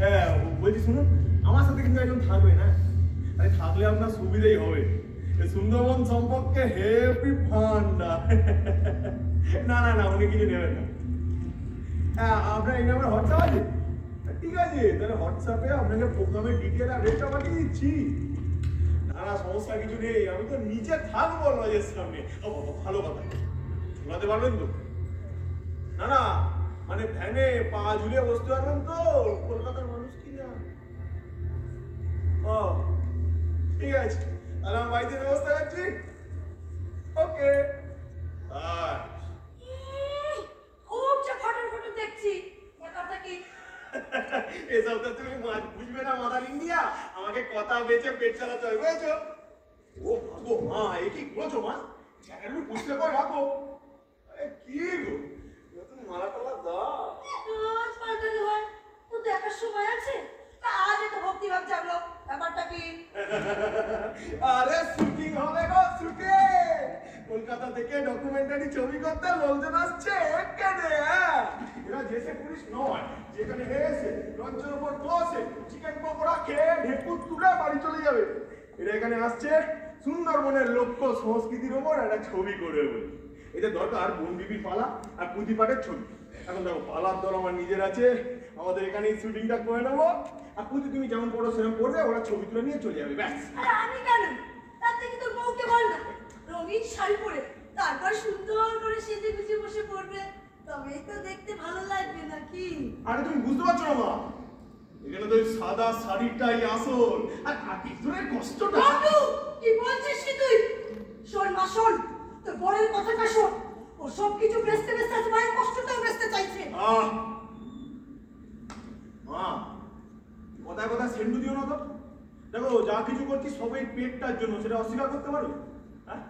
হ্যাঁ বলছি শুনুন, আমার সাথে কিন্তু একজন থাকবে না, আরে থাকলে আপনার সুবিধাই হবে। সুন্দরবন সম্পর্কে হেভি ফান্ডা। না না না, উনি কিছু নেবেন না। হ্যাঁ আপনার এই নাম্বার হোয়াটসঅ্যাপ আছে? ঠিক আছে, তাহলে হোয়াটসঅ্যাপে আপনাকে প্রোগ্রামের ডিটেল আর রেটটা পাঠিয়ে দিচ্ছি। না না সমস্যা কিছু নেই, আমি তো নিচে থাকবো লজের সামনে। ও ভালো কথা, শোনাতে পারবেন তো? না না মানে ভ্যানে পা ঝুলিয়ে বসতে পারবেন তো? কলকাতার মানুষ কি না। ও ঠিক আছে, তাহলে আমি বাড়িতে ব্যবস্থা করছি। ওকে খুব যে ফটো ফটো দেখছি, ব্যাপারটা কি? এসব তো তুমি বুঝবে না মাদার ইন্ডিয়া, আমাকে কথা বেঁচে পেট চালাতে হবে, বুঝেছো? ও ভাগো মা, এ কি বলছো মা? চ্যানেল বুঝতে পার রাখো। আরে কি গো, তুমি মালা টালা দাও। রোজ পাল্টালে হয়, তো দেখার সময় আছে? আজ এত ভক্তি ভাব জাগলো, ব্যাপারটা কি? আরে শুটিং হবে গো, শুটিং। কলকাতা থেকে ডকুমেন্টারি ছবি করতে লোকজন আসছে এখানে। এরা যেসে পুলিশ নয়, যেখানে এসে লঞ্চের উপর বসে চিকেন পকোড়া খেয়ে ঢেকুর তুলে বাড়ি চলে যাবে। এরা এখানে আসছে সুন্দরবনের লক্ষ্য সংস্কৃতির উপর একটা ছবি করবে বলে। এদের দরকার বন বিবির পালা আর পুঁথি পাটের ছবি। এখন দেখো পালার দল আমার নিজের আছে, আমাদের এখানে শুটিংটা করে নেবো। আর পুঁথি তুমি যেমন পড়ো সেরকম পড়বে, ওরা ছবি তুলে নিয়ে চলে যাবে, ব্যাস। আরে আমি কেন? তার থেকে তোর বউকে বল না, রঙিন শাড়ি পরে তারপর সুন্দর করে সেজে গুজে বসে পড়বে, তবেই তো দেখতে ভালো লাগবে নাকি? আরে তুমি বুঝতে পারছো না মা, এখানে তো সাদা শাড়িটাই আসল, আর ভিতরের কষ্টটা। বন্ধু কি বলছিস কি তুই? শোন মা শোন, তোর বরের কথাটা শোন। ও সব কিছু বেচতে বেচতে আজ মায়ের কষ্টটাও বেচতে চাইছে। মা কথায় কথায় সেন্ডু দিও না তো। দেখো যা কিছু করছি সবাই পেটটার জন্য, সেটা অস্বীকার করতে পারবে? হ্যাঁ,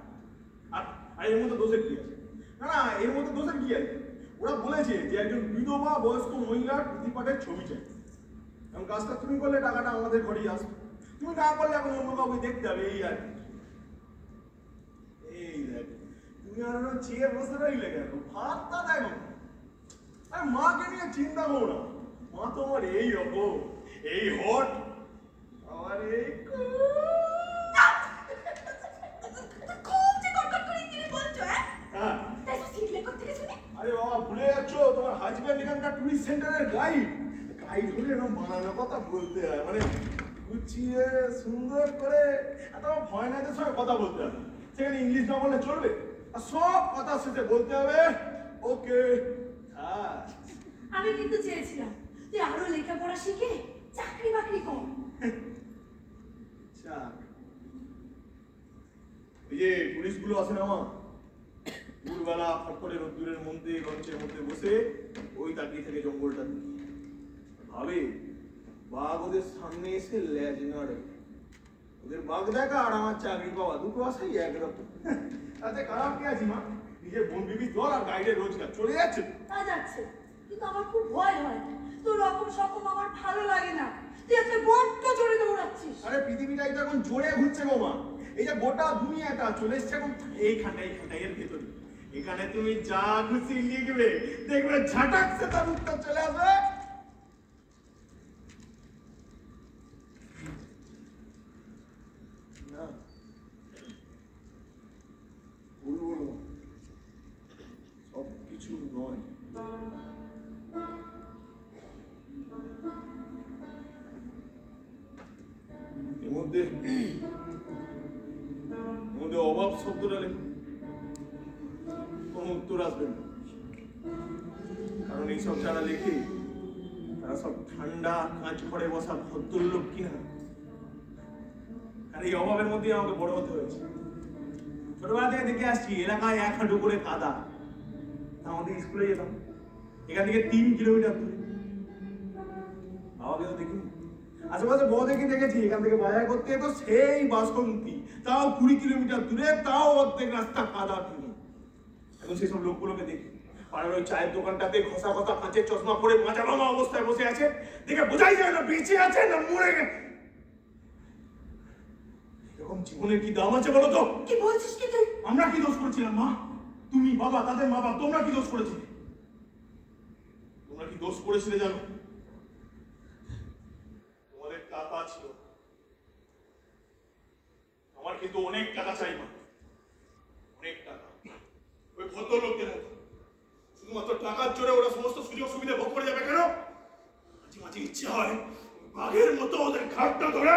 আর এর মধ্যে দোষের কি আছে? না না, এর মধ্যে দোষের কি আছে? ওরা বলেছে যে একজন বিধবা বয়স্ক মহিলার পুঁথিপাটের ছবি চাই। এবং কাজটা তুমি করলে টাকাটা আমাদের ঘরেই আসবে, তুমি না করলে এখন অন্য কাউকে দেখতে হবে, এই আর কি। এই দেখ, তুমি আর চেয়ে বসে রইলে কেন? ভাতটা দেখো। আর মাকে নিয়ে চিন্তা করো না, মা তোমার এই রকম, এই হট, আর এই আরে বাবা ভুলে যাচ্ছ, তোমার হাজবেন্ড এখানকার টুরিস্ট সেন্টারের গাইড। গাইড হলে এরকম বানানোর কথা বলতে হয়, মানে গুছিয়ে সুন্দর করে। আর তোমার ফরেনারদের সঙ্গে কথা বলতে হবে, সেখানে ইংলিশ না বললে চলবে। আর সব কথা শেষে বলতে হবে ওকে। হ্যাঁ আমি কিন্তু চেয়েছিলাম যে আরো লেখাপড়া শিখে চাকরি বাকরি কর। এই যে টুরিস্টগুলো আসে না মা, দুপুরবেলা ফট করে রোদ্দুরের মধ্যে লঞ্চের মধ্যে বসে ওই তাকিয়ে থেকে জঙ্গলটা ভাবে বাঘ ওদের সামনে এসে ল্যাজ নাড়ে। ওদের বাঘ দেখা আর আমার চাকরি পাওয়া দুটো আসাই একরকম। তাতে খারাপ কি আছি মা? নিজের বোন বিবির দল আর গাইডের রোজগার চলে যাচ্ছে। তা যাচ্ছে, কিন্তু আমার খুব ভয় হয়। তোর রকম সকম আমার ভালো লাগে না, তুই একটা বড্ড জোরে দৌড়াচ্ছিস। আরে পৃথিবীটাই তো এখন জোরে ঘুরছে গো মা, এই যে গোটা দুনিয়াটা চলে এসছে এখন এইখানটাই এর ভেতরে। এখানে তুমি যা খুশি লিখবে, দেখবে ঝাটাক সে তার উত্তর চলে আসবে। না ভুল বলবো, সব কিছু নয়। এর মধ্যে অভাব শব্দটা লেখো, কোনো উত্তর আসবে না। কারণ এইসব যারা লেখে তারা সব ঠান্ডা কাঁচ ঘরে বসা ভদ্রলোক কিনা। আর এই অভাবের মধ্যে আমাকে বড় হতে হয়েছে। ছোটবেলা থেকে দেখে আসছি এলাকায় 1 হাঁটু করে কাদা। আমাদের স্কুলে যেতাম এখান থেকে 3 কিলোমিটার দূরে। বাবাকে তো দেখিনি, আশেপাশে বড়দেরকে দেখেছি এখান থেকে বাজার করতে যেত সেই বাসন্তী, তাও 20 কিলোমিটার দূরে, তাও অর্ধেক রাস্তা কাদা কিনে। এখন সেসব লোকগুলোকে দেখি পাড়ার ওই চায়ের দোকানটাতে ঘষা ঘষা কাঁচের চশমা পরে মাজা ভাঙা অবস্থায় বসে আছে, দেখে বোঝাই যায় না বেঁচে আছে না মরে গেছে। এরকম জীবনের কি দাম আছে বলো তো? কি বলছিস কি তুই? আমরা কি দোষ করেছিলাম মা? তুমি, বাবা, তাদের মা বাবা, তোমরা কি দোষ করেছিলে? তোমরা কি দোষ করেছিলে জানো? কিন্তু অনেক টাকা চাই মা, অনেক টাকা। ওই ভদ্রলোকদের মতো শুধুমাত্র টাকার জোরে ওরা সমস্ত সুযোগ সুবিধা ভোগ করে যাবে কেন? মাঝে মাঝে ইচ্ছে হয় বাঘের মতো ওদের ঘাটটা ধরে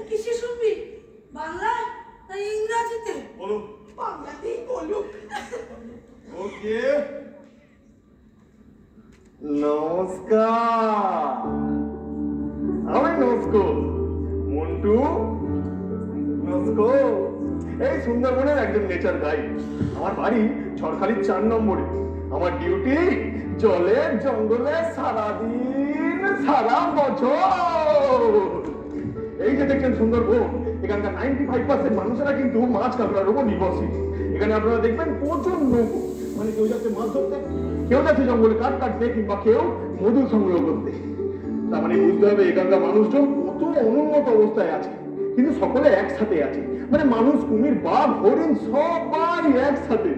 কিসে শুনবি? বাংলায় না ইংরাজিতে? বলো। বাংলাতেই বলুক। ওকে, নমস্কার। আমি নস্কো, মন্টু নস্কো, এই সুন্দরবনের একজন নেচার গাইড। আমার বাড়ি ঝড়খালির 4 নম্বরে। আমার ডিউটি জলে জঙ্গলে সারাদিন সারা বছর। এই যে দেখছেন সুন্দরবন, এখানকার 95% মানুষেরা কিন্তু মাছ কাঁকড়ার উপর নির্ভরশীল। এখানে আপনারা দেখবেন প্রচুর নৌকো, মানে কেউ যাচ্ছে মাছ ধরতে, কেউ যাচ্ছে জঙ্গলে কাঠ কাটতে, কিংবা কেউ মধু সংগ্রহ করতে। তার মানে বুঝতে হবে এখানকার মানুষজন কত অনুন্নত অবস্থায় আছে, কিন্তু সকলে একসাথে আছে। মানে মানুষ, কুমির, বাঘ, হরিণ সবাই একসাথে।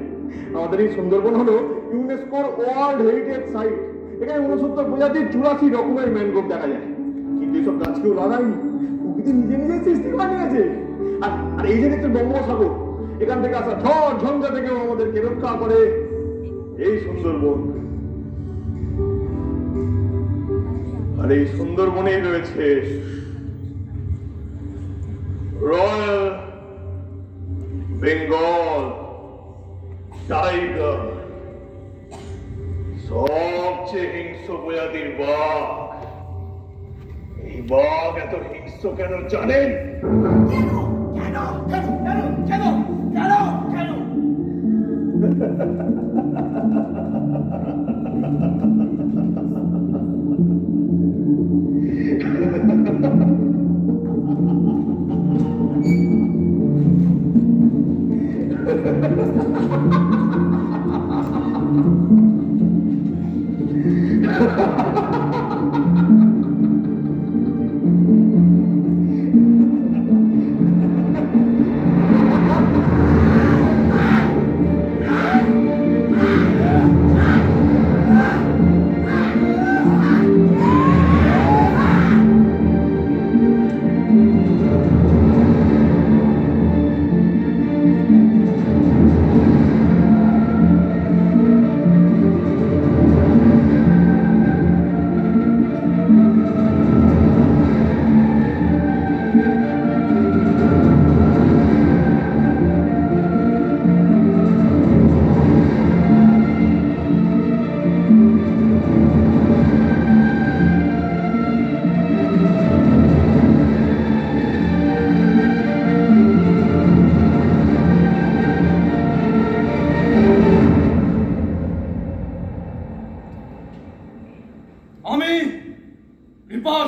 আমাদের এই সুন্দরবন হলো ইউনেস্কোর ওয়ার্ল্ড হেরিটেজ সাইট। এখানে 69 প্রজাতির 84 রকমের ম্যানগ্রোভ দেখা যায়। কিন্তু এইসব গাছ কেউ লাগায়নি, প্রকৃতি নিজে নিজেই সৃষ্টি বানিয়েছে। আর এই যে দেখছেন বঙ্গোপসাগর, এখান থেকে আসা ঝড় ঝঞ্ঝা থেকেও আমাদেরকে রক্ষা করে এই সুন্দরবন। আর এই সুন্দরবনেই রয়েছে রয়্যাল বেঙ্গল টাইগার, সবচেয়ে হিংস্র প্রজাতির বাঘ। এই বাঘ এত হিংস্র কেন জানেন?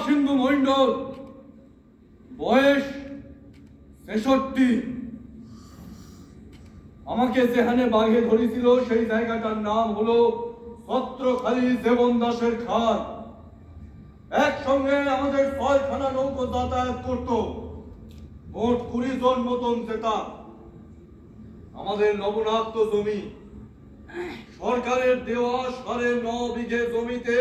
সিন্ধু মণ্ডল, বয়স ৬৬। আমাকে যেখানে বাঘে ধরেছিল সেই জায়গাটার নাম হলো ছত্রখালী দেবন দাসের খাল। একসঙ্গে আমাদের ৬খানা নৌকো যাতায়াত করত, মোট ২০ জন মতন যেতাম। আমাদের লবণাক্ত জমি, সরকারের দেওয়া ৯.৫ বিঘে জমিতে